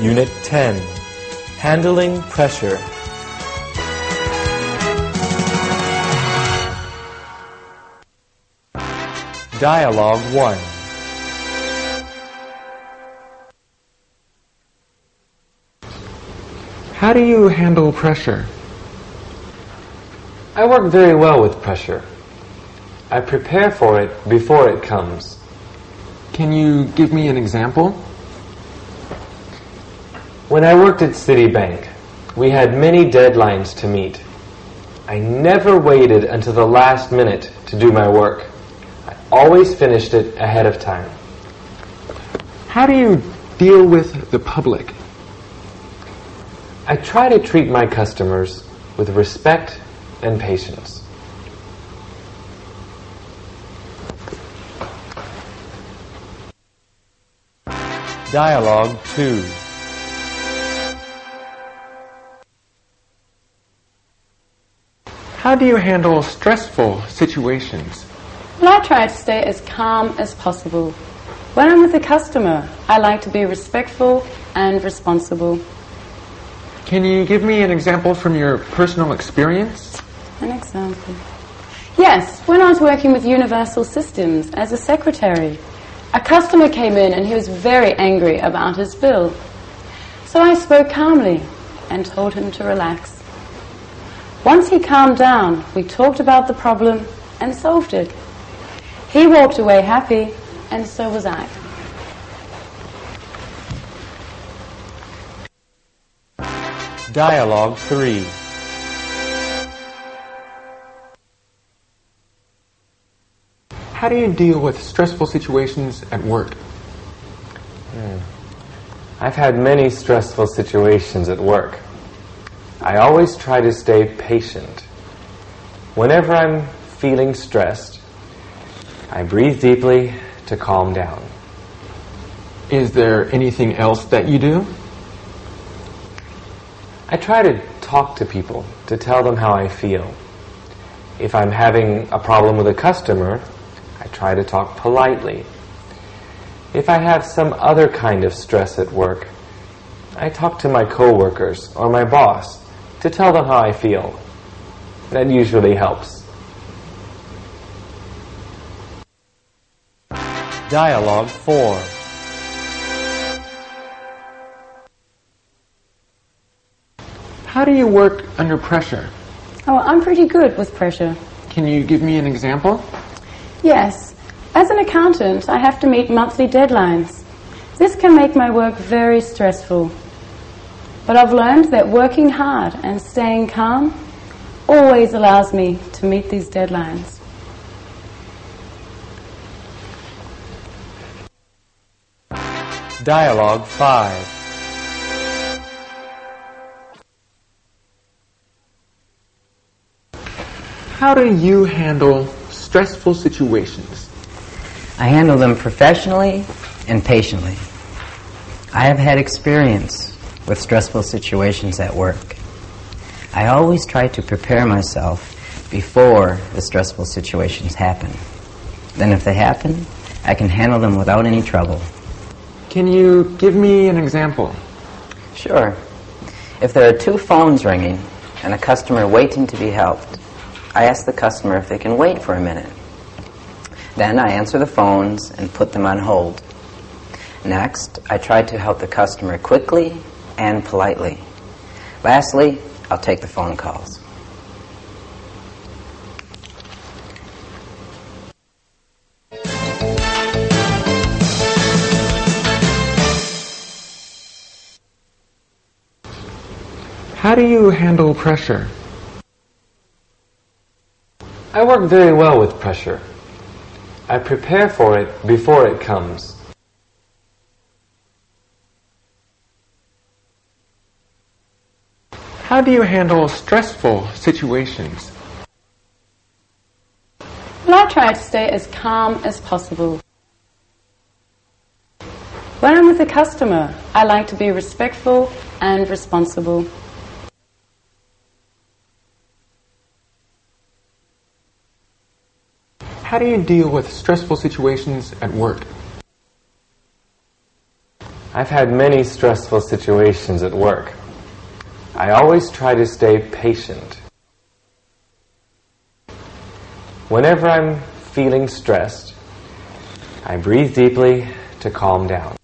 Unit 10, Handling Pressure. Dialogue 1. How do you handle pressure? I work very well with pressure. I prepare for it before it comes. Can you give me an example? When I worked at Citibank, we had many deadlines to meet. I never waited until the last minute to do my work. I always finished it ahead of time. How do you deal with the public? I try to treat my customers with respect and patience. Dialogue 2. How do you handle stressful situations? Well, I try to stay as calm as possible. When I'm with a customer, I like to be respectful and responsible. Can you give me an example from your personal experience? An example? Yes, when I was working with Universal Systems as a secretary, a customer came in and he was very angry about his bill. So I spoke calmly and told him to relax. Once he calmed down, we talked about the problem and solved it. He walked away happy, and so was I. Dialogue 3. How do you deal with stressful situations at work? I've had many stressful situations at work. I always try to stay patient. Whenever I'm feeling stressed, I breathe deeply to calm down. Is there anything else that you do? I try to talk to people to tell them how I feel. If I'm having a problem with a customer, I try to talk politely. If I have some other kind of stress at work, I talk to my coworkers or my boss to tell them how I feel. That usually helps. Dialogue 4. How do you work under pressure? Oh, I'm pretty good with pressure. Can you give me an example? Yes. As an accountant, I have to meet monthly deadlines. This can make my work very stressful. But I've learned that working hard and staying calm always allows me to meet these deadlines. Dialogue 5. How do you handle stressful situations? I handle them professionally and patiently. I have had experience with stressful situations at work. I always try to prepare myself before the stressful situations happen. Then if they happen, I can handle them without any trouble. Can you give me an example? Sure. If there are two phones ringing and a customer waiting to be helped, I ask the customer if they can wait for a minute. Then I answer the phones and put them on hold. Next, I try to help the customer quickly and politely. Lastly, I'll take the phone calls. How do you handle pressure? I work very well with pressure. I prepare for it before it comes. How do you handle stressful situations? Well, I try to stay as calm as possible. When I'm with a customer, I like to be respectful and responsible. How do you deal with stressful situations at work? I've had many stressful situations at work. I always try to stay patient. Whenever I'm feeling stressed, I breathe deeply to calm down.